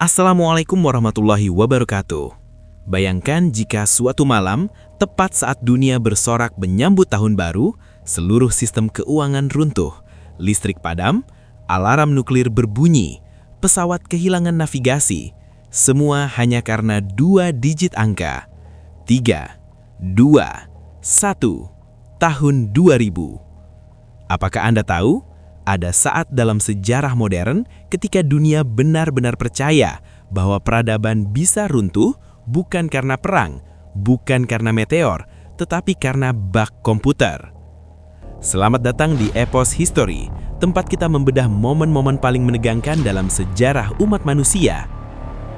Assalamualaikum warahmatullahi wabarakatuh. Bayangkan jika suatu malam, tepat saat dunia bersorak menyambut tahun baru, seluruh sistem keuangan runtuh, listrik padam, alarm nuklir berbunyi, pesawat kehilangan navigasi, semua hanya karena 2 digit angka. 3, 2, 1, tahun 2000. Apakah Anda tahu? Ada saat dalam sejarah modern ketika dunia benar-benar percaya bahwa peradaban bisa runtuh bukan karena perang, bukan karena meteor, tetapi karena bug komputer. Selamat datang di Epos History, tempat kita membedah momen-momen paling menegangkan dalam sejarah umat manusia.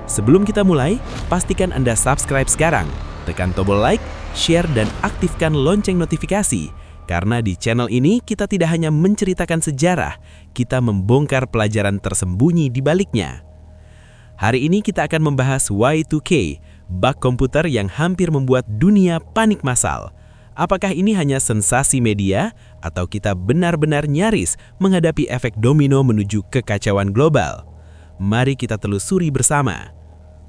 Sebelum kita mulai, pastikan Anda subscribe sekarang, tekan tombol like, share, dan aktifkan lonceng notifikasi. Karena di channel ini kita tidak hanya menceritakan sejarah, kita membongkar pelajaran tersembunyi di baliknya. Hari ini kita akan membahas Y2K, bug komputer yang hampir membuat dunia panik massal. Apakah ini hanya sensasi media, atau kita benar-benar nyaris menghadapi efek domino menuju kekacauan global? Mari kita telusuri bersama.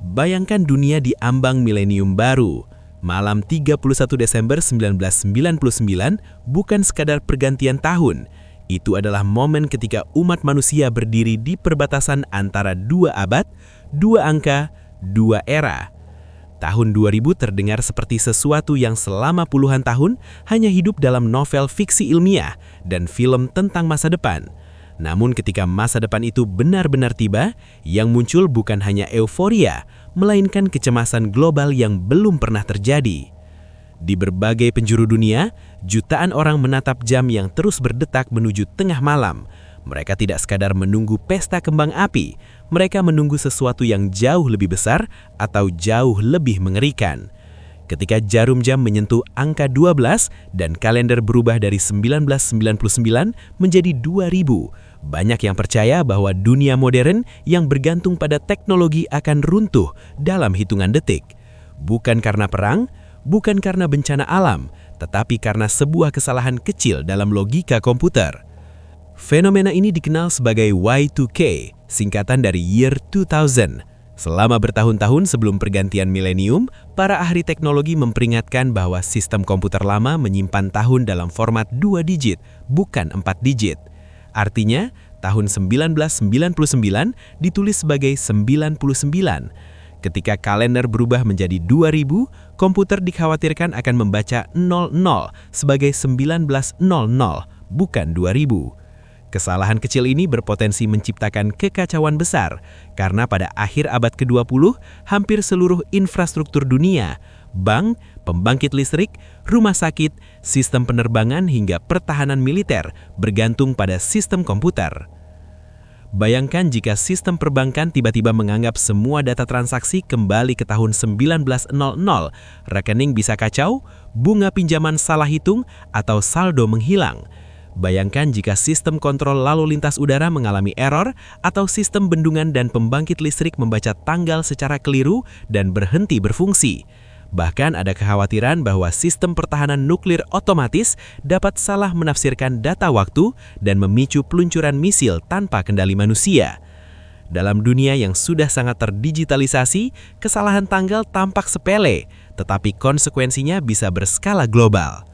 Bayangkan dunia di ambang milenium baru. Malam 31 Desember 1999 bukan sekadar pergantian tahun. Itu adalah momen ketika umat manusia berdiri di perbatasan antara 2 abad, 2 angka, 2 era. Tahun 2000 terdengar seperti sesuatu yang selama puluhan tahun hanya hidup dalam novel fiksi ilmiah dan film tentang masa depan. Namun ketika masa depan itu benar-benar tiba, yang muncul bukan hanya euforia, melainkan kecemasan global yang belum pernah terjadi. Di berbagai penjuru dunia, jutaan orang menatap jam yang terus berdetak menuju tengah malam. Mereka tidak sekadar menunggu pesta kembang api, mereka menunggu sesuatu yang jauh lebih besar atau jauh lebih mengerikan. Ketika jarum jam menyentuh angka 12 dan kalender berubah dari 1999 menjadi 2000, banyak yang percaya bahwa dunia modern yang bergantung pada teknologi akan runtuh dalam hitungan detik. Bukan karena perang, bukan karena bencana alam, tetapi karena sebuah kesalahan kecil dalam logika komputer. Fenomena ini dikenal sebagai Y2K, singkatan dari Year 2000. Selama bertahun-tahun sebelum pergantian milenium, para ahli teknologi memperingatkan bahwa sistem komputer lama menyimpan tahun dalam format 2 digit, bukan 4 digit. Artinya, tahun 1999 ditulis sebagai 99. Ketika kalender berubah menjadi 2000, komputer dikhawatirkan akan membaca 00 sebagai 1900, bukan 2000. Kesalahan kecil ini berpotensi menciptakan kekacauan besar, karena pada akhir abad ke-20, hampir seluruh infrastruktur dunia, bank, pembangkit listrik, rumah sakit, sistem penerbangan hingga pertahanan militer bergantung pada sistem komputer. Bayangkan jika sistem perbankan tiba-tiba menganggap semua data transaksi kembali ke tahun 1900, rekening bisa kacau, bunga pinjaman salah hitung, atau saldo menghilang. Bayangkan jika sistem kontrol lalu lintas udara mengalami error atau sistem bendungan dan pembangkit listrik membaca tanggal secara keliru dan berhenti berfungsi. Bahkan ada kekhawatiran bahwa sistem pertahanan nuklir otomatis dapat salah menafsirkan data waktu dan memicu peluncuran misil tanpa kendali manusia. Dalam dunia yang sudah sangat terdigitalisasi, kesalahan tanggal tampak sepele, tetapi konsekuensinya bisa berskala global.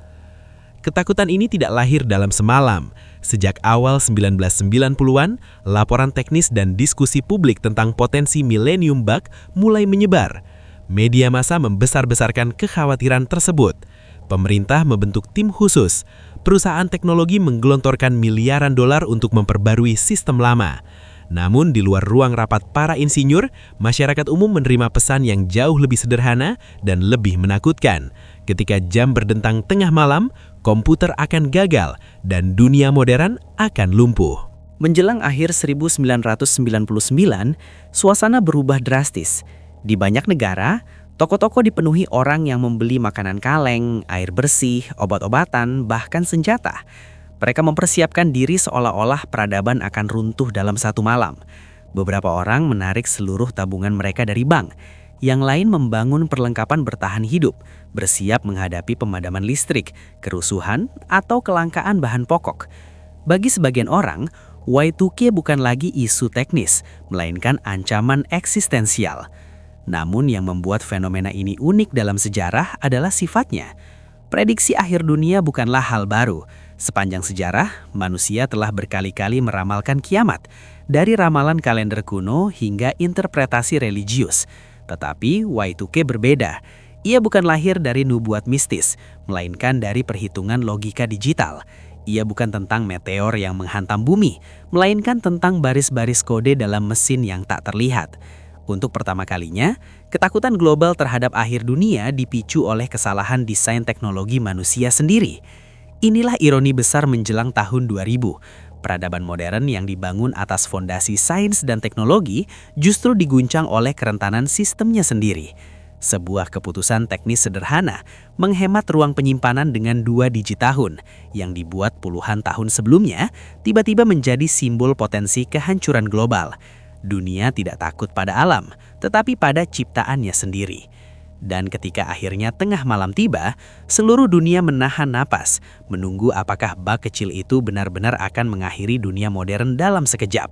Ketakutan ini tidak lahir dalam semalam. Sejak awal 1990-an, laporan teknis dan diskusi publik tentang potensi millennium bug mulai menyebar. Media massa membesar-besarkan kekhawatiran tersebut. Pemerintah membentuk tim khusus. Perusahaan teknologi menggelontorkan miliaran dolar untuk memperbarui sistem lama. Namun di luar ruang rapat para insinyur, masyarakat umum menerima pesan yang jauh lebih sederhana dan lebih menakutkan. Ketika jam berdentang tengah malam, komputer akan gagal dan dunia modern akan lumpuh. Menjelang akhir 1999, suasana berubah drastis. Di banyak negara, toko-toko dipenuhi orang yang membeli makanan kaleng, air bersih, obat-obatan, bahkan senjata. Mereka mempersiapkan diri seolah-olah peradaban akan runtuh dalam satu malam. Beberapa orang menarik seluruh tabungan mereka dari bank. Yang lain membangun perlengkapan bertahan hidup, bersiap menghadapi pemadaman listrik, kerusuhan, atau kelangkaan bahan pokok. Bagi sebagian orang, Y2K bukan lagi isu teknis, melainkan ancaman eksistensial. Namun yang membuat fenomena ini unik dalam sejarah adalah sifatnya. Prediksi akhir dunia bukanlah hal baru. Sepanjang sejarah, manusia telah berkali-kali meramalkan kiamat, dari ramalan kalender kuno hingga interpretasi religius. Tetapi Y2K berbeda. Ia bukan lahir dari nubuat mistis, melainkan dari perhitungan logika digital. Ia bukan tentang meteor yang menghantam bumi, melainkan tentang baris-baris kode dalam mesin yang tak terlihat. Untuk pertama kalinya, ketakutan global terhadap akhir dunia dipicu oleh kesalahan desain teknologi manusia sendiri. Inilah ironi besar menjelang tahun 2000. Peradaban modern yang dibangun atas fondasi sains dan teknologi justru diguncang oleh kerentanan sistemnya sendiri. Sebuah keputusan teknis sederhana menghemat ruang penyimpanan dengan 2 digit tahun yang dibuat puluhan tahun sebelumnya tiba-tiba menjadi simbol potensi kehancuran global. Dunia tidak takut pada alam, tetapi pada ciptaannya sendiri. Dan ketika akhirnya tengah malam tiba, seluruh dunia menahan napas, menunggu apakah bug kecil itu benar-benar akan mengakhiri dunia modern dalam sekejap.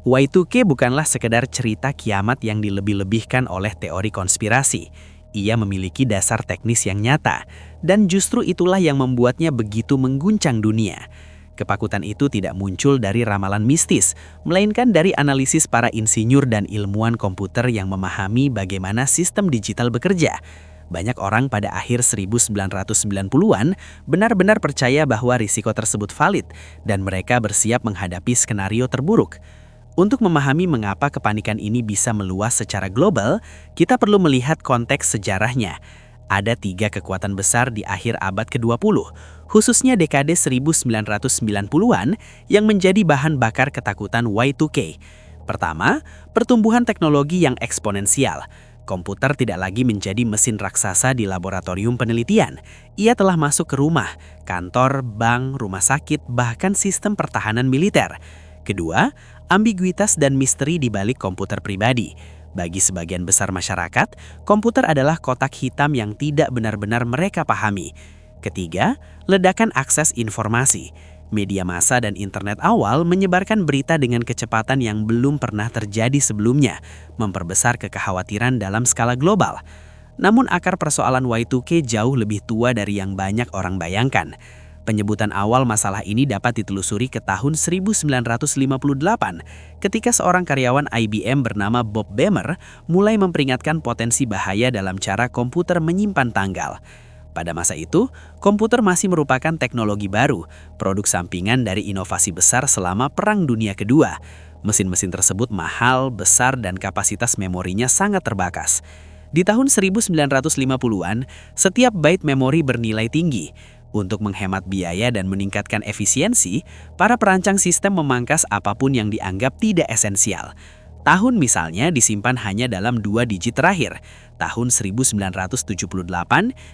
Y2K bukanlah sekedar cerita kiamat yang dilebih-lebihkan oleh teori konspirasi. Ia memiliki dasar teknis yang nyata, dan justru itulah yang membuatnya begitu mengguncang dunia. Kepakutan itu tidak muncul dari ramalan mistis, melainkan dari analisis para insinyur dan ilmuwan komputer yang memahami bagaimana sistem digital bekerja. Banyak orang pada akhir 1990-an benar-benar percaya bahwa risiko tersebut valid, dan mereka bersiap menghadapi skenario terburuk. Untuk memahami mengapa kepanikan ini bisa meluas secara global, kita perlu melihat konteks sejarahnya. Ada 3 kekuatan besar di akhir abad ke-20, khususnya dekade 1990-an yang menjadi bahan bakar ketakutan Y2K. Pertama, pertumbuhan teknologi yang eksponensial. Komputer tidak lagi menjadi mesin raksasa di laboratorium penelitian. Ia telah masuk ke rumah, kantor, bank, rumah sakit, bahkan sistem pertahanan militer. Kedua, ambiguitas dan misteri di balik komputer pribadi. Bagi sebagian besar masyarakat, komputer adalah kotak hitam yang tidak benar-benar mereka pahami. Ketiga, ledakan akses informasi. Media massa dan internet awal menyebarkan berita dengan kecepatan yang belum pernah terjadi sebelumnya, memperbesar kekhawatiran dalam skala global. Namun akar persoalan Y2K jauh lebih tua dari yang banyak orang bayangkan. Penyebutan awal masalah ini dapat ditelusuri ke tahun 1958 ketika seorang karyawan IBM bernama Bob Bemer mulai memperingatkan potensi bahaya dalam cara komputer menyimpan tanggal. Pada masa itu, komputer masih merupakan teknologi baru, produk sampingan dari inovasi besar selama Perang Dunia Kedua. Mesin-mesin tersebut mahal, besar, dan kapasitas memorinya sangat terbatas. Di tahun 1950-an, setiap byte memori bernilai tinggi. Untuk menghemat biaya dan meningkatkan efisiensi, para perancang sistem memangkas apapun yang dianggap tidak esensial. Tahun misalnya disimpan hanya dalam 2 digit terakhir. Tahun 1978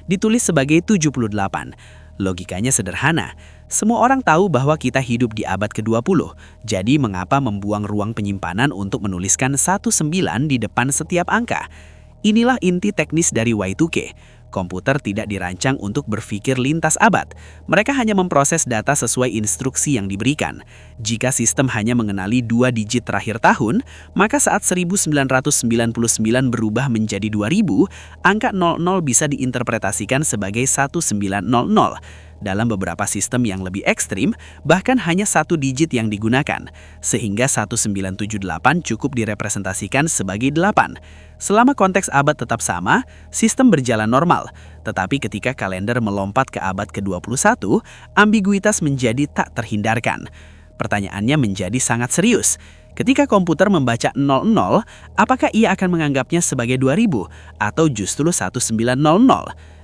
ditulis sebagai 78. Logikanya sederhana. Semua orang tahu bahwa kita hidup di abad ke-20. Jadi mengapa membuang ruang penyimpanan untuk menuliskan 19 di depan setiap angka? Inilah inti teknis dari Y2K. Komputer tidak dirancang untuk berpikir lintas abad. Mereka hanya memproses data sesuai instruksi yang diberikan. Jika sistem hanya mengenali 2 digit terakhir tahun, maka saat 1999 berubah menjadi 2000, angka 00 bisa diinterpretasikan sebagai 1900. Dalam beberapa sistem yang lebih ekstrim, bahkan hanya 1 digit yang digunakan, sehingga 1978 cukup direpresentasikan sebagai 8. Selama konteks abad tetap sama, sistem berjalan normal. Tetapi ketika kalender melompat ke abad ke-21, ambiguitas menjadi tak terhindarkan. Pertanyaannya menjadi sangat serius. Ketika komputer membaca 00, apakah ia akan menganggapnya sebagai 2000 atau justru 1900?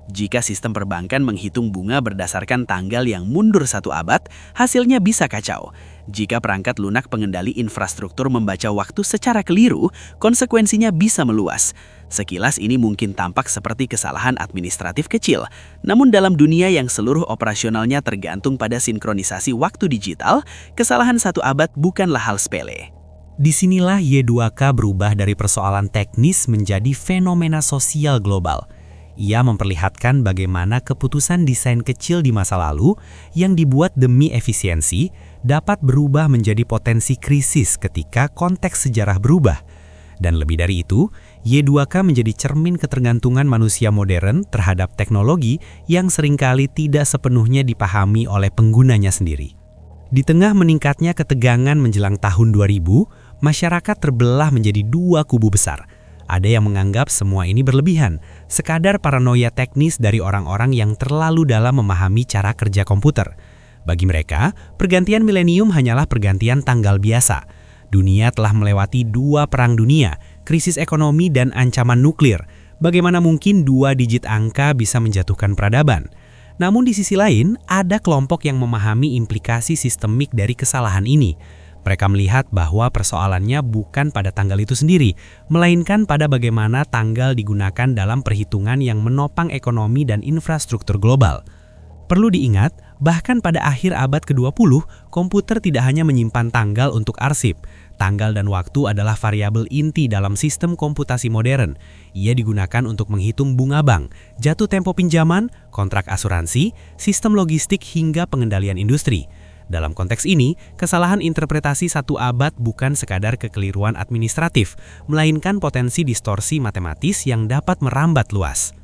Jika sistem perbankan menghitung bunga berdasarkan tanggal yang mundur 1 abad, hasilnya bisa kacau. Jika perangkat lunak pengendali infrastruktur membaca waktu secara keliru, konsekuensinya bisa meluas. Sekilas ini mungkin tampak seperti kesalahan administratif kecil, namun dalam dunia yang seluruh operasionalnya tergantung pada sinkronisasi waktu digital, kesalahan 1 abad bukanlah hal sepele. Disinilah Y2K berubah dari persoalan teknis menjadi fenomena sosial global. Ia memperlihatkan bagaimana keputusan desain kecil di masa lalu yang dibuat demi efisiensi dapat berubah menjadi potensi krisis ketika konteks sejarah berubah. Dan lebih dari itu, Y2K menjadi cermin ketergantungan manusia modern terhadap teknologi yang seringkali tidak sepenuhnya dipahami oleh penggunanya sendiri. Di tengah meningkatnya ketegangan menjelang tahun 2000, masyarakat terbelah menjadi dua kubu besar. Ada yang menganggap semua ini berlebihan, sekadar paranoia teknis dari orang-orang yang terlalu dalam memahami cara kerja komputer. Bagi mereka, pergantian milenium hanyalah pergantian tanggal biasa. Dunia telah melewati 2 perang dunia, krisis ekonomi dan ancaman nuklir. Bagaimana mungkin 2 digit angka bisa menjatuhkan peradaban? Namun di sisi lain, ada kelompok yang memahami implikasi sistemik dari kesalahan ini. Mereka melihat bahwa persoalannya bukan pada tanggal itu sendiri, melainkan pada bagaimana tanggal digunakan dalam perhitungan yang menopang ekonomi dan infrastruktur global. Perlu diingat, bahkan pada akhir abad ke-20, komputer tidak hanya menyimpan tanggal untuk arsip. Tanggal dan waktu adalah variabel inti dalam sistem komputasi modern. Ia digunakan untuk menghitung bunga bank, jatuh tempo pinjaman, kontrak asuransi, sistem logistik hingga pengendalian industri. Dalam konteks ini, kesalahan interpretasi satu abad bukan sekadar kekeliruan administratif, melainkan potensi distorsi matematis yang dapat merambat luas.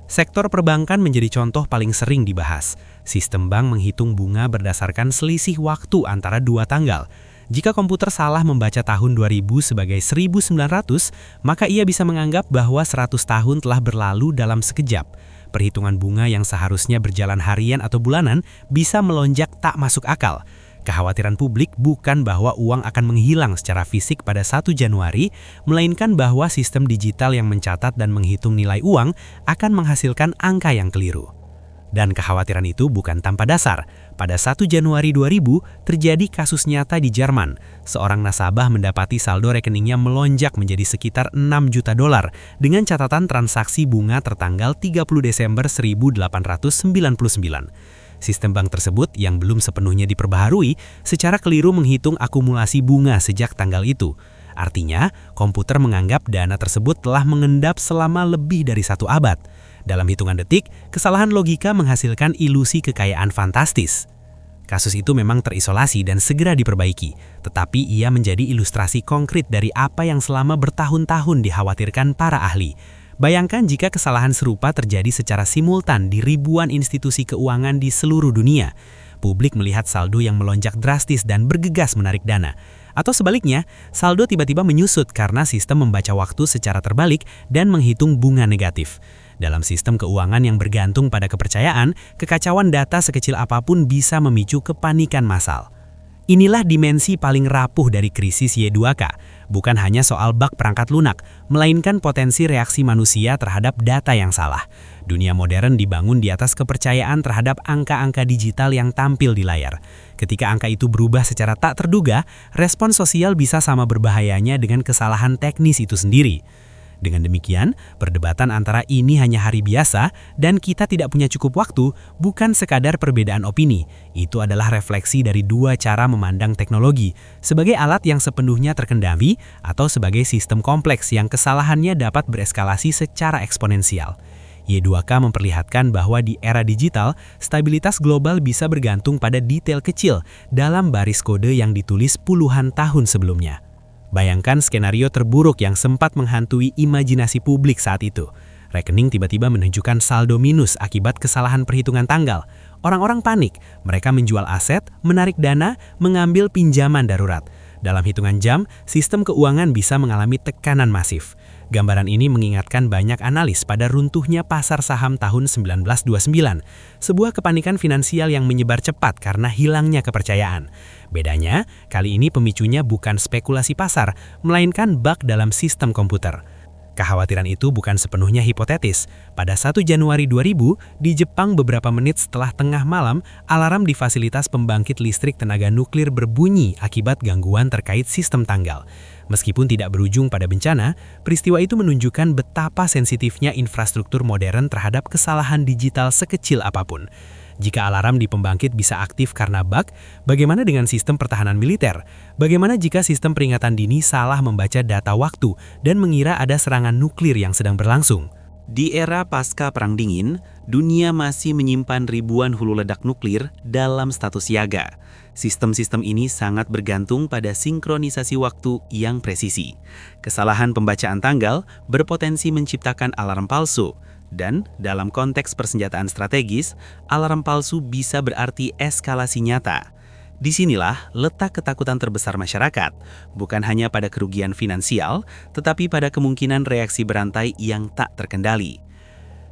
Sektor perbankan menjadi contoh paling sering dibahas. Sistem bank menghitung bunga berdasarkan selisih waktu antara 2 tanggal. Jika komputer salah membaca tahun 2000 sebagai 1900, maka ia bisa menganggap bahwa 100 tahun telah berlalu dalam sekejap. Perhitungan bunga yang seharusnya berjalan harian atau bulanan bisa melonjak tak masuk akal. Kekhawatiran publik bukan bahwa uang akan menghilang secara fisik pada 1 Januari, melainkan bahwa sistem digital yang mencatat dan menghitung nilai uang akan menghasilkan angka yang keliru. Dan kekhawatiran itu bukan tanpa dasar. Pada 1 Januari 2000, terjadi kasus nyata di Jerman. Seorang nasabah mendapati saldo rekeningnya melonjak menjadi sekitar 6 juta dolar dengan catatan transaksi bunga tertanggal 30 Desember 1899. Sistem bank tersebut yang belum sepenuhnya diperbaharui secara keliru menghitung akumulasi bunga sejak tanggal itu. Artinya, komputer menganggap dana tersebut telah mengendap selama lebih dari 1 abad. Dalam hitungan detik, kesalahan logika menghasilkan ilusi kekayaan fantastis. Kasus itu memang terisolasi dan segera diperbaiki, tetapi ia menjadi ilustrasi konkret dari apa yang selama bertahun-tahun dikhawatirkan para ahli. Bayangkan jika kesalahan serupa terjadi secara simultan di ribuan institusi keuangan di seluruh dunia. Publik melihat saldo yang melonjak drastis dan bergegas menarik dana. Atau sebaliknya, saldo tiba-tiba menyusut karena sistem membaca waktu secara terbalik dan menghitung bunga negatif. Dalam sistem keuangan yang bergantung pada kepercayaan, kekacauan data sekecil apapun bisa memicu kepanikan massal. Inilah dimensi paling rapuh dari krisis Y2K, bukan hanya soal bug perangkat lunak, melainkan potensi reaksi manusia terhadap data yang salah. Dunia modern dibangun di atas kepercayaan terhadap angka-angka digital yang tampil di layar. Ketika angka itu berubah secara tak terduga, respon sosial bisa sama berbahayanya dengan kesalahan teknis itu sendiri. Dengan demikian, perdebatan antara ini hanya hari biasa dan kita tidak punya cukup waktu bukan sekadar perbedaan opini. Itu adalah refleksi dari 2 cara memandang teknologi, sebagai alat yang sepenuhnya terkendali atau sebagai sistem kompleks yang kesalahannya dapat bereskalasi secara eksponensial. Y2K memperlihatkan bahwa di era digital, stabilitas global bisa bergantung pada detail kecil dalam baris kode yang ditulis puluhan tahun sebelumnya. Bayangkan skenario terburuk yang sempat menghantui imajinasi publik saat itu. Rekening tiba-tiba menunjukkan saldo minus akibat kesalahan perhitungan tanggal. Orang-orang panik, mereka menjual aset, menarik dana, mengambil pinjaman darurat. Dalam hitungan jam, sistem keuangan bisa mengalami tekanan masif. Gambaran ini mengingatkan banyak analis pada runtuhnya pasar saham tahun 1929, sebuah kepanikan finansial yang menyebar cepat karena hilangnya kepercayaan. Bedanya, kali ini pemicunya bukan spekulasi pasar, melainkan bug dalam sistem komputer. Kekhawatiran itu bukan sepenuhnya hipotetis. Pada 1 Januari 2000, di Jepang beberapa menit setelah tengah malam, alarm di fasilitas pembangkit listrik tenaga nuklir berbunyi akibat gangguan terkait sistem tanggal. Meskipun tidak berujung pada bencana, peristiwa itu menunjukkan betapa sensitifnya infrastruktur modern terhadap kesalahan digital sekecil apapun. Jika alarm di pembangkit bisa aktif karena bug, bagaimana dengan sistem pertahanan militer? Bagaimana jika sistem peringatan dini salah membaca data waktu dan mengira ada serangan nuklir yang sedang berlangsung? Di era pasca Perang Dingin, dunia masih menyimpan ribuan hulu ledak nuklir dalam status siaga. Sistem-sistem ini sangat bergantung pada sinkronisasi waktu yang presisi. Kesalahan pembacaan tanggal berpotensi menciptakan alarm palsu, dan dalam konteks persenjataan strategis, alarm palsu bisa berarti eskalasi nyata. Disinilah letak ketakutan terbesar masyarakat, bukan hanya pada kerugian finansial, tetapi pada kemungkinan reaksi berantai yang tak terkendali.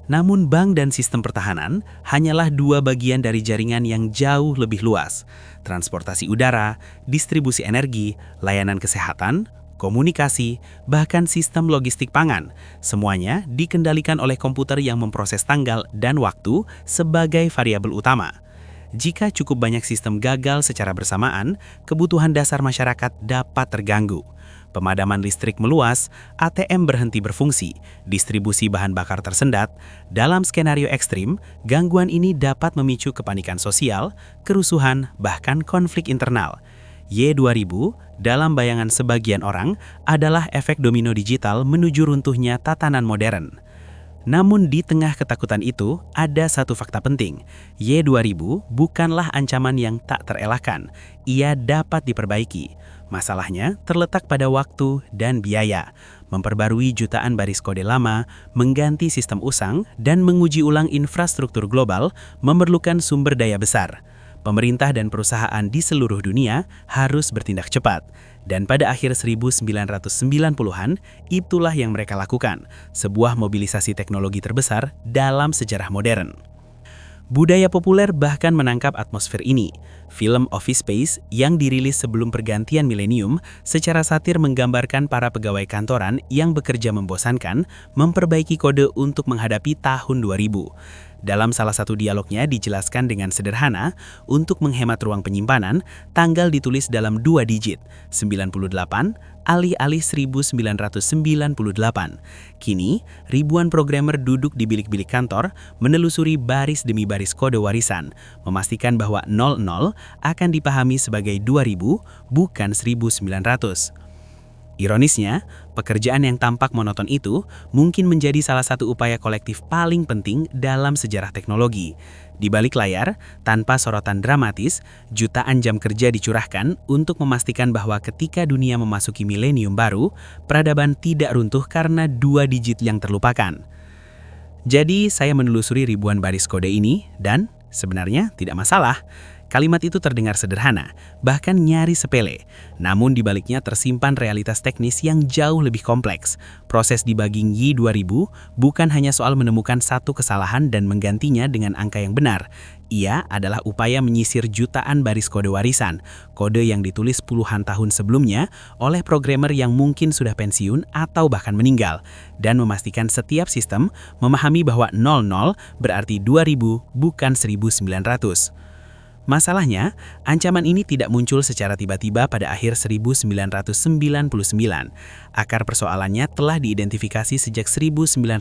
Namun bank dan sistem pertahanan hanyalah dua bagian dari jaringan yang jauh lebih luas. Transportasi udara, distribusi energi, layanan kesehatan, komunikasi, bahkan sistem logistik pangan, semuanya dikendalikan oleh komputer yang memproses tanggal dan waktu sebagai variabel utama. Jika cukup banyak sistem gagal secara bersamaan, kebutuhan dasar masyarakat dapat terganggu. Pemadaman listrik meluas, ATM berhenti berfungsi, distribusi bahan bakar tersendat. Dalam skenario ekstrim, gangguan ini dapat memicu kepanikan sosial, kerusuhan, bahkan konflik internal. Y2000, dalam bayangan sebagian orang, adalah efek domino digital menuju runtuhnya tatanan modern. Namun di tengah ketakutan itu, ada satu fakta penting. Y2000 bukanlah ancaman yang tak terelakkan. Ia dapat diperbaiki. Masalahnya terletak pada waktu dan biaya. Memperbarui jutaan baris kode lama, mengganti sistem usang, dan menguji ulang infrastruktur global memerlukan sumber daya besar. Pemerintah dan perusahaan di seluruh dunia harus bertindak cepat. Dan pada akhir 1990-an, itulah yang mereka lakukan, sebuah mobilisasi teknologi terbesar dalam sejarah modern. Budaya populer bahkan menangkap atmosfer ini. Film Office Space yang dirilis sebelum pergantian milenium secara satir menggambarkan para pegawai kantoran yang bekerja membosankan memperbaiki kode untuk menghadapi tahun 2000. Dalam salah satu dialognya dijelaskan dengan sederhana, untuk menghemat ruang penyimpanan, tanggal ditulis dalam 2 digit, 98, alih-alih 1998. Kini, ribuan programmer duduk di bilik-bilik kantor, menelusuri baris demi baris kode warisan, memastikan bahwa 00 akan dipahami sebagai 2000, bukan 1900. Ironisnya, pekerjaan yang tampak monoton itu mungkin menjadi salah satu upaya kolektif paling penting dalam sejarah teknologi. Di balik layar, tanpa sorotan dramatis, jutaan jam kerja dicurahkan untuk memastikan bahwa ketika dunia memasuki milenium baru, peradaban tidak runtuh karena 2 digit yang terlupakan. Jadi, saya menelusuri ribuan baris kode ini dan sebenarnya tidak masalah. Kalimat itu terdengar sederhana, bahkan nyaris sepele. Namun di baliknya tersimpan realitas teknis yang jauh lebih kompleks. Proses debugging Y2000 bukan hanya soal menemukan satu kesalahan dan menggantinya dengan angka yang benar. Ia adalah upaya menyisir jutaan baris kode warisan, kode yang ditulis puluhan tahun sebelumnya oleh programmer yang mungkin sudah pensiun atau bahkan meninggal, dan memastikan setiap sistem memahami bahwa 00 berarti 2000 bukan 1900. Masalahnya, ancaman ini tidak muncul secara tiba-tiba pada akhir 1999. Akar persoalannya telah diidentifikasi sejak 1958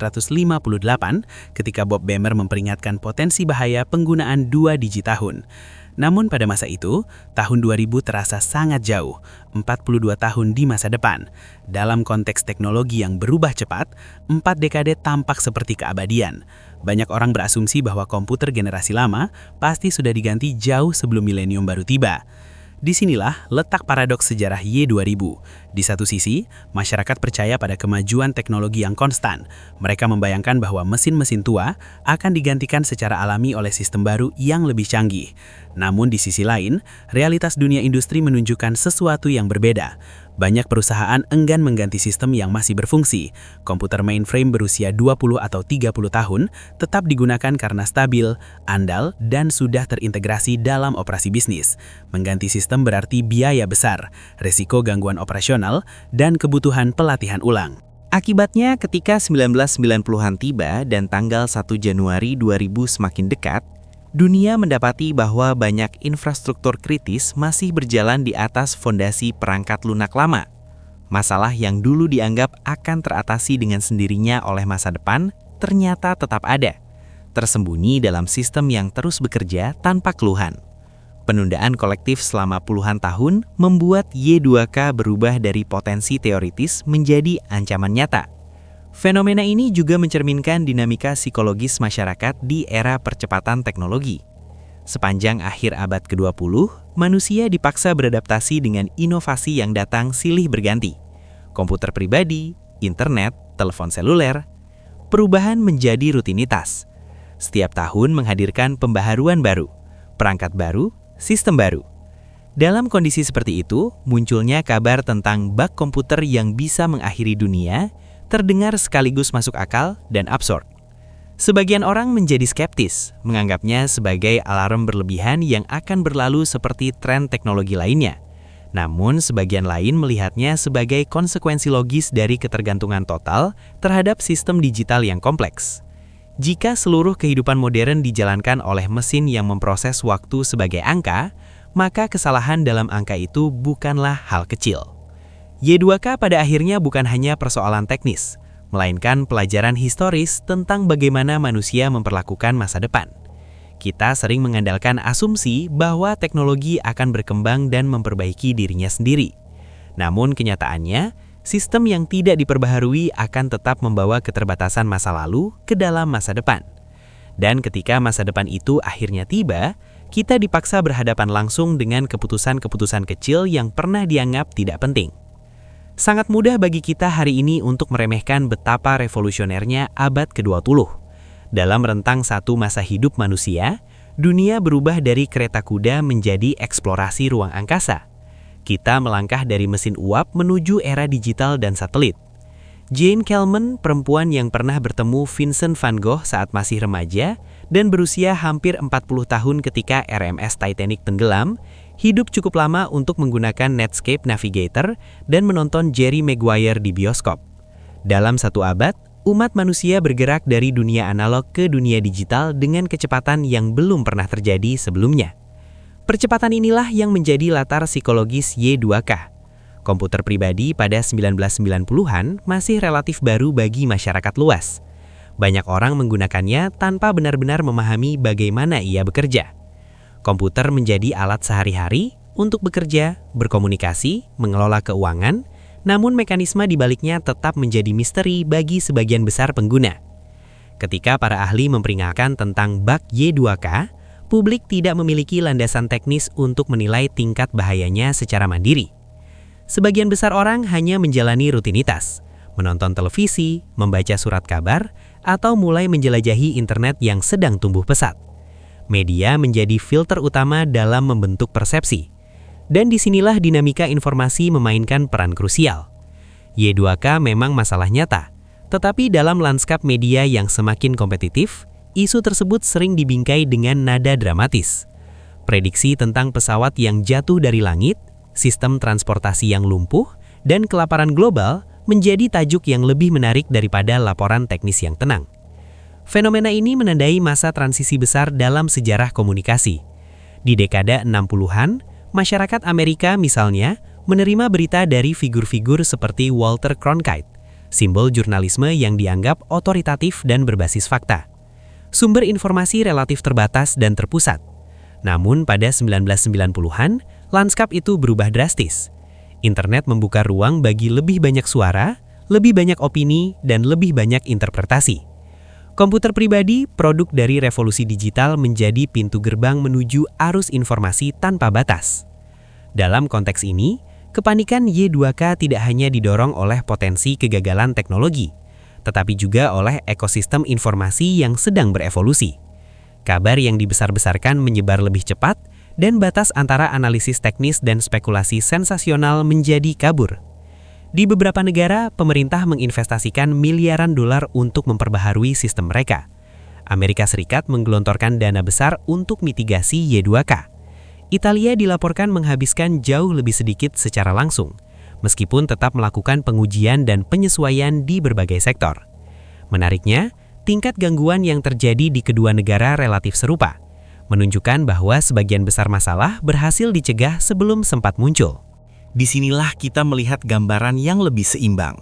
ketika Bob Bemer memperingatkan potensi bahaya penggunaan 2 digit tahun. Namun pada masa itu, tahun 2000 terasa sangat jauh, 42 tahun di masa depan. Dalam konteks teknologi yang berubah cepat, 4 dekade tampak seperti keabadian. Banyak orang berasumsi bahwa komputer generasi lama pasti sudah diganti jauh sebelum milenium baru tiba. Disinilah letak paradoks sejarah Y2000. Di satu sisi, masyarakat percaya pada kemajuan teknologi yang konstan. Mereka membayangkan bahwa mesin-mesin tua akan digantikan secara alami oleh sistem baru yang lebih canggih. Namun di sisi lain, realitas dunia industri menunjukkan sesuatu yang berbeda. Banyak perusahaan enggan mengganti sistem yang masih berfungsi. Komputer mainframe berusia 20 atau 30 tahun tetap digunakan karena stabil, andal, dan sudah terintegrasi dalam operasi bisnis. Mengganti sistem berarti biaya besar, resiko gangguan operasional, dan kebutuhan pelatihan ulang. Akibatnya ketika 1990-an tiba dan tanggal 1 Januari 2000 semakin dekat, dunia mendapati bahwa banyak infrastruktur kritis masih berjalan di atas fondasi perangkat lunak lama. Masalah yang dulu dianggap akan teratasi dengan sendirinya oleh masa depan ternyata tetap ada, tersembunyi dalam sistem yang terus bekerja tanpa keluhan. Penundaan kolektif selama puluhan tahun membuat Y2K berubah dari potensi teoritis menjadi ancaman nyata. Fenomena ini juga mencerminkan dinamika psikologis masyarakat di era percepatan teknologi. Sepanjang akhir abad ke-20, manusia dipaksa beradaptasi dengan inovasi yang datang silih berganti. Komputer pribadi, internet, telepon seluler, perubahan menjadi rutinitas. Setiap tahun menghadirkan pembaharuan baru, perangkat baru, sistem baru. Dalam kondisi seperti itu, munculnya kabar tentang bug komputer yang bisa mengakhiri dunia, terdengar sekaligus masuk akal dan absurd. Sebagian orang menjadi skeptis, menganggapnya sebagai alarm berlebihan yang akan berlalu seperti tren teknologi lainnya. Namun, sebagian lain melihatnya sebagai konsekuensi logis dari ketergantungan total terhadap sistem digital yang kompleks. Jika seluruh kehidupan modern dijalankan oleh mesin yang memproses waktu sebagai angka, maka kesalahan dalam angka itu bukanlah hal kecil. Y2K pada akhirnya bukan hanya persoalan teknis, melainkan pelajaran historis tentang bagaimana manusia memperlakukan masa depan. Kita sering mengandalkan asumsi bahwa teknologi akan berkembang dan memperbaiki dirinya sendiri. Namun kenyataannya, sistem yang tidak diperbaharui akan tetap membawa keterbatasan masa lalu ke dalam masa depan. Dan ketika masa depan itu akhirnya tiba, kita dipaksa berhadapan langsung dengan keputusan-keputusan kecil yang pernah dianggap tidak penting. Sangat mudah bagi kita hari ini untuk meremehkan betapa revolusionernya abad ke-20. Dalam rentang satu masa hidup manusia, dunia berubah dari kereta kuda menjadi eksplorasi ruang angkasa. Kita melangkah dari mesin uap menuju era digital dan satelit. Jane Kelman, perempuan yang pernah bertemu Vincent van Gogh saat masih remaja dan berusia hampir 40 tahun ketika RMS Titanic tenggelam, hidup cukup lama untuk menggunakan Netscape Navigator dan menonton Jerry Maguire di bioskop. Dalam satu abad, umat manusia bergerak dari dunia analog ke dunia digital dengan kecepatan yang belum pernah terjadi sebelumnya. Percepatan inilah yang menjadi latar psikologis Y2K. Komputer pribadi pada 1990-an masih relatif baru bagi masyarakat luas. Banyak orang menggunakannya tanpa benar-benar memahami bagaimana ia bekerja. Komputer menjadi alat sehari-hari untuk bekerja, berkomunikasi, mengelola keuangan, namun mekanisme di baliknya tetap menjadi misteri bagi sebagian besar pengguna. Ketika para ahli memperingatkan tentang bug Y2K, publik tidak memiliki landasan teknis untuk menilai tingkat bahayanya secara mandiri. Sebagian besar orang hanya menjalani rutinitas, menonton televisi, membaca surat kabar, atau mulai menjelajahi internet yang sedang tumbuh pesat. Media menjadi filter utama dalam membentuk persepsi. Dan disinilah dinamika informasi memainkan peran krusial. Y2K memang masalah nyata, tetapi dalam lanskap media yang semakin kompetitif, isu tersebut sering dibingkai dengan nada dramatis. Prediksi tentang pesawat yang jatuh dari langit, sistem transportasi yang lumpuh, dan kelaparan global menjadi tajuk yang lebih menarik daripada laporan teknis yang tenang. Fenomena ini menandai masa transisi besar dalam sejarah komunikasi. Di dekade 60-an, masyarakat Amerika misalnya menerima berita dari figur-figur seperti Walter Cronkite, simbol jurnalisme yang dianggap otoritatif dan berbasis fakta. Sumber informasi relatif terbatas dan terpusat. Namun pada 1990-an, lanskap itu berubah drastis. Internet membuka ruang bagi lebih banyak suara, lebih banyak opini, dan lebih banyak interpretasi. Komputer pribadi, produk dari revolusi digital, menjadi pintu gerbang menuju arus informasi tanpa batas. Dalam konteks ini, kepanikan Y2K tidak hanya didorong oleh potensi kegagalan teknologi, tetapi juga oleh ekosistem informasi yang sedang berevolusi. Kabar yang dibesar-besarkan menyebar lebih cepat, dan batas antara analisis teknis dan spekulasi sensasional menjadi kabur. Di beberapa negara, pemerintah menginvestasikan miliaran dolar untuk memperbaharui sistem mereka. Amerika Serikat menggelontorkan dana besar untuk mitigasi Y2K. Italia dilaporkan menghabiskan jauh lebih sedikit secara langsung, meskipun tetap melakukan pengujian dan penyesuaian di berbagai sektor. Menariknya, tingkat gangguan yang terjadi di kedua negara relatif serupa, menunjukkan bahwa sebagian besar masalah berhasil dicegah sebelum sempat muncul. Disinilah kita melihat gambaran yang lebih seimbang.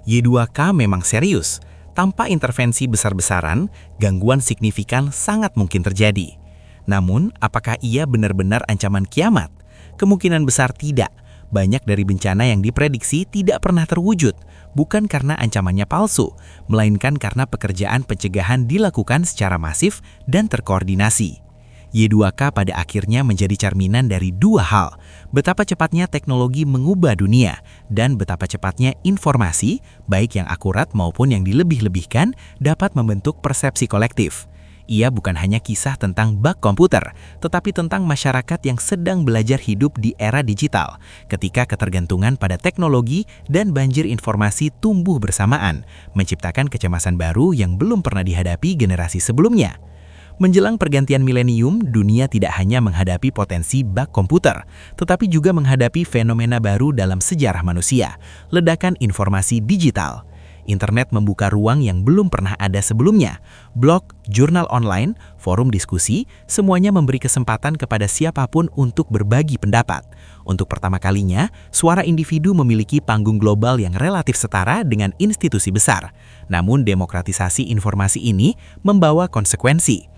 Y2K memang serius. Tanpa intervensi besar-besaran, gangguan signifikan sangat mungkin terjadi. Namun, apakah ia benar-benar ancaman kiamat? Kemungkinan besar tidak. banyak dari bencana yang diprediksi tidak pernah terwujud, bukan karena ancamannya palsu, melainkan karena pekerjaan pencegahan dilakukan secara masif dan terkoordinasi. Y2K pada akhirnya menjadi cerminan dari dua hal, betapa cepatnya teknologi mengubah dunia, dan betapa cepatnya informasi, baik yang akurat maupun yang dilebih-lebihkan, dapat membentuk persepsi kolektif. Ia bukan hanya kisah tentang bug komputer, tetapi tentang masyarakat yang sedang belajar hidup di era digital, ketika ketergantungan pada teknologi dan banjir informasi tumbuh bersamaan, menciptakan kecemasan baru yang belum pernah dihadapi generasi sebelumnya. Menjelang pergantian milenium, dunia tidak hanya menghadapi potensi bug komputer, tetapi juga menghadapi fenomena baru dalam sejarah manusia, ledakan informasi digital. Internet membuka ruang yang belum pernah ada sebelumnya. Blog, jurnal online, forum diskusi, semuanya memberi kesempatan kepada siapapun untuk berbagi pendapat. Untuk pertama kalinya, suara individu memiliki panggung global yang relatif setara dengan institusi besar. Namun demokratisasi informasi ini membawa konsekuensi.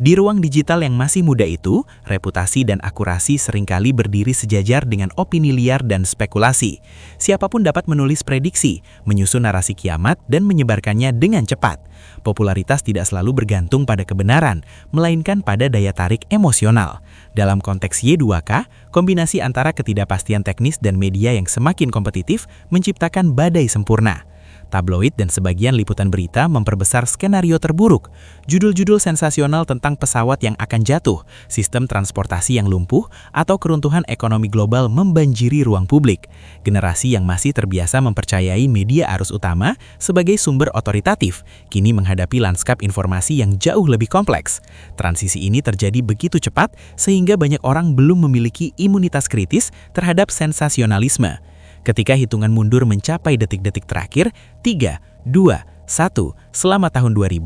Di ruang digital yang masih muda itu, reputasi dan akurasi seringkali berdiri sejajar dengan opini liar dan spekulasi. Siapapun dapat menulis prediksi, menyusun narasi kiamat, dan menyebarkannya dengan cepat. Popularitas tidak selalu bergantung pada kebenaran, melainkan pada daya tarik emosional. Dalam konteks Y2K, kombinasi antara ketidakpastian teknis dan media yang semakin kompetitif menciptakan badai sempurna. Tabloid dan sebagian liputan berita memperbesar skenario terburuk. Judul-judul sensasional tentang pesawat yang akan jatuh, sistem transportasi yang lumpuh, atau keruntuhan ekonomi global membanjiri ruang publik. Generasi yang masih terbiasa mempercayai media arus utama sebagai sumber otoritatif, kini menghadapi lanskap informasi yang jauh lebih kompleks. Transisi ini terjadi begitu cepat sehingga banyak orang belum memiliki imunitas kritis terhadap sensasionalisme. Ketika hitungan mundur mencapai detik-detik terakhir, 3, 2, 1, selama tahun 2000,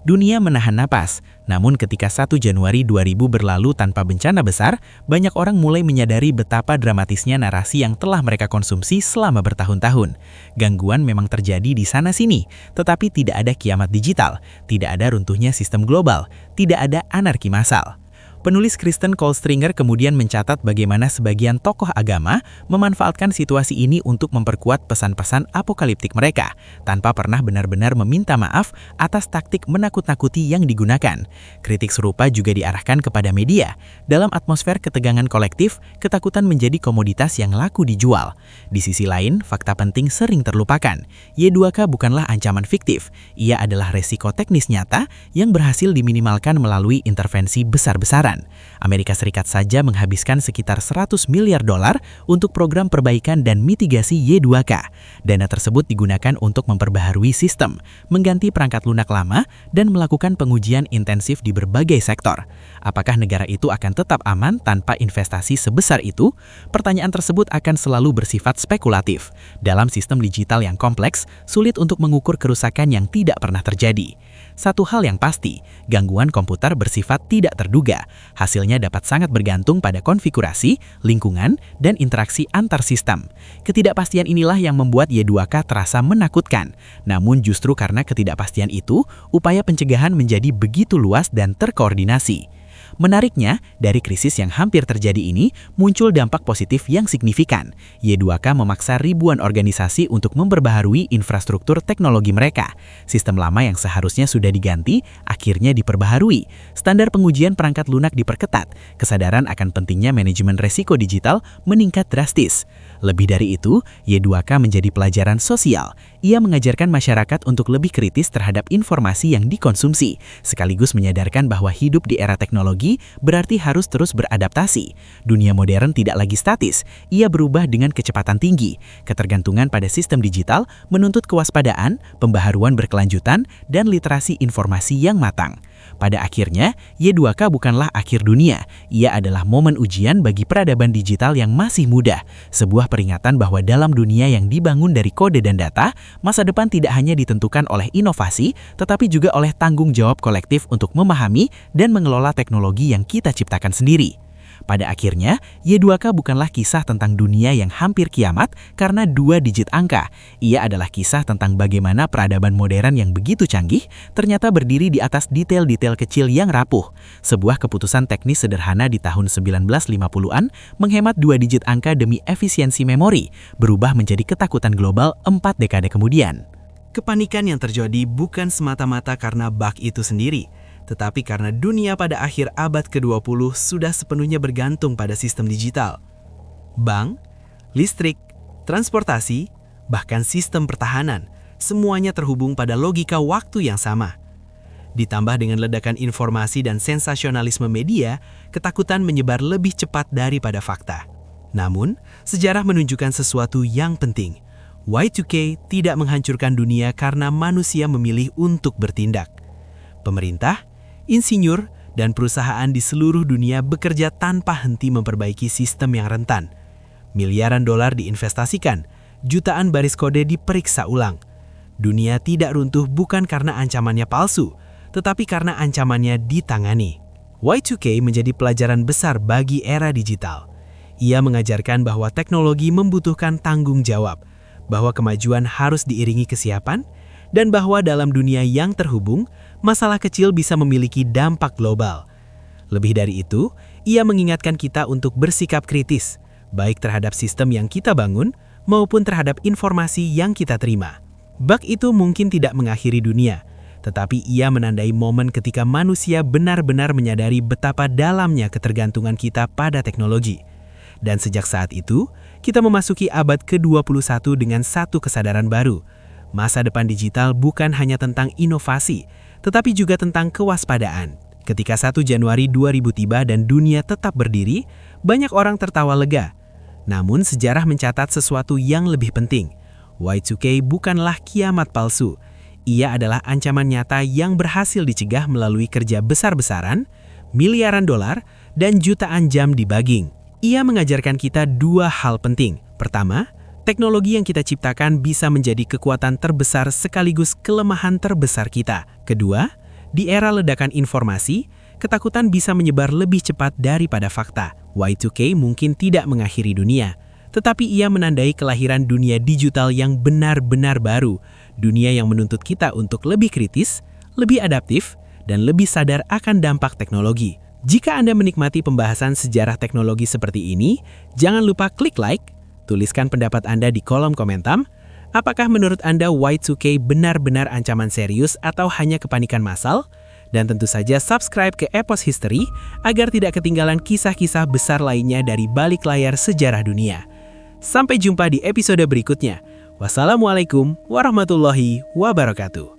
dunia menahan napas. Namun ketika 1 Januari 2000 berlalu tanpa bencana besar, banyak orang mulai menyadari betapa dramatisnya narasi yang telah mereka konsumsi selama bertahun-tahun. Gangguan memang terjadi di sana-sini, tetapi tidak ada kiamat digital, tidak ada runtuhnya sistem global, tidak ada anarki massal. Penulis Kristen Cole Stringer kemudian mencatat bagaimana sebagian tokoh agama memanfaatkan situasi ini untuk memperkuat pesan-pesan apokaliptik mereka, tanpa pernah benar-benar meminta maaf atas taktik menakut-nakuti yang digunakan. Kritik serupa juga diarahkan kepada media. Dalam atmosfer ketegangan kolektif, ketakutan menjadi komoditas yang laku dijual. Di sisi lain, fakta penting sering terlupakan. Y2K bukanlah ancaman fiktif, ia adalah resiko teknis nyata yang berhasil diminimalkan melalui intervensi besar-besaran. Amerika Serikat saja menghabiskan sekitar $100 miliar untuk program perbaikan dan mitigasi Y2K. Dana tersebut digunakan untuk memperbaharui sistem, mengganti perangkat lunak lama, dan melakukan pengujian intensif di berbagai sektor. Apakah negara itu akan tetap aman tanpa investasi sebesar itu? Pertanyaan tersebut akan selalu bersifat spekulatif. Dalam sistem digital yang kompleks, sulit untuk mengukur kerusakan yang tidak pernah terjadi. Satu hal yang pasti, gangguan komputer bersifat tidak terduga. Hasilnya dapat sangat bergantung pada konfigurasi, lingkungan, dan interaksi antar sistem. Ketidakpastian inilah yang membuat Y2K terasa menakutkan. Namun justru karena ketidakpastian itu, upaya pencegahan menjadi begitu luas dan terkoordinasi. Menariknya, dari krisis yang hampir terjadi ini, muncul dampak positif yang signifikan. Y2K memaksa ribuan organisasi untuk memperbaharui infrastruktur teknologi mereka. Sistem lama yang seharusnya sudah diganti, akhirnya diperbaharui. Standar pengujian perangkat lunak diperketat. Kesadaran akan pentingnya manajemen resiko digital meningkat drastis. Lebih dari itu, Y2K menjadi pelajaran sosial. Ia mengajarkan masyarakat untuk lebih kritis terhadap informasi yang dikonsumsi, sekaligus menyadarkan bahwa hidup di era teknologi berarti harus terus beradaptasi. Dunia modern tidak lagi statis, ia berubah dengan kecepatan tinggi. Ketergantungan pada sistem digital menuntut kewaspadaan, pembaharuan berkelanjutan, dan literasi informasi yang matang. Pada akhirnya, Y2K bukanlah akhir dunia. Ia adalah momen ujian bagi peradaban digital yang masih muda. Sebuah peringatan bahwa dalam dunia yang dibangun dari kode dan data, masa depan tidak hanya ditentukan oleh inovasi, tetapi juga oleh tanggung jawab kolektif untuk memahami dan mengelola teknologi yang kita ciptakan sendiri. Pada akhirnya, Y2K bukanlah kisah tentang dunia yang hampir kiamat karena 2 digit angka. Ia adalah kisah tentang bagaimana peradaban modern yang begitu canggih ternyata berdiri di atas detail-detail kecil yang rapuh. Sebuah keputusan teknis sederhana di tahun 1950-an menghemat 2 digit angka demi efisiensi memori, berubah menjadi ketakutan global 4 dekade kemudian. Kepanikan yang terjadi bukan semata-mata karena bug itu sendiri, tetapi karena dunia pada akhir abad ke-20 sudah sepenuhnya bergantung pada sistem digital. Bank, listrik, transportasi, bahkan sistem pertahanan, semuanya terhubung pada logika waktu yang sama. Ditambah dengan ledakan informasi dan sensasionalisme media, ketakutan menyebar lebih cepat daripada fakta. Namun, sejarah menunjukkan sesuatu yang penting. Y2K tidak menghancurkan dunia karena manusia memilih untuk bertindak. Pemerintah, insinyur, dan perusahaan di seluruh dunia bekerja tanpa henti memperbaiki sistem yang rentan. Miliaran dolar diinvestasikan, jutaan baris kode diperiksa ulang. Dunia tidak runtuh bukan karena ancamannya palsu, tetapi karena ancamannya ditangani. Y2K menjadi pelajaran besar bagi era digital. Ia mengajarkan bahwa teknologi membutuhkan tanggung jawab, bahwa kemajuan harus diiringi kesiapan, dan bahwa dalam dunia yang terhubung, masalah kecil bisa memiliki dampak global. Lebih dari itu, ia mengingatkan kita untuk bersikap kritis, baik terhadap sistem yang kita bangun maupun terhadap informasi yang kita terima. Bug itu mungkin tidak mengakhiri dunia, tetapi ia menandai momen ketika manusia benar-benar menyadari betapa dalamnya ketergantungan kita pada teknologi. Dan sejak saat itu, kita memasuki abad ke-21 dengan satu kesadaran baru. Masa depan digital bukan hanya tentang inovasi, tetapi juga tentang kewaspadaan. Ketika 1 Januari 2000 tiba dan dunia tetap berdiri, banyak orang tertawa lega. Namun sejarah mencatat sesuatu yang lebih penting. Y2K bukanlah kiamat palsu. Ia adalah ancaman nyata yang berhasil dicegah melalui kerja besar-besaran, miliaran dolar, dan jutaan jam debugging. Ia mengajarkan kita 2 hal penting. Pertama, teknologi yang kita ciptakan bisa menjadi kekuatan terbesar sekaligus kelemahan terbesar kita. Kedua, di era ledakan informasi, ketakutan bisa menyebar lebih cepat daripada fakta. Y2K mungkin tidak mengakhiri dunia, tetapi ia menandai kelahiran dunia digital yang benar-benar baru. Dunia yang menuntut kita untuk lebih kritis, lebih adaptif, dan lebih sadar akan dampak teknologi. Jika Anda menikmati pembahasan sejarah teknologi seperti ini, jangan lupa klik like, tuliskan pendapat Anda di kolom komentar. Apakah menurut Anda Y2K benar-benar ancaman serius atau hanya kepanikan massal? Dan tentu saja subscribe ke Epos History agar tidak ketinggalan kisah-kisah besar lainnya dari balik layar sejarah dunia. Sampai jumpa di episode berikutnya. Wassalamualaikum warahmatullahi wabarakatuh.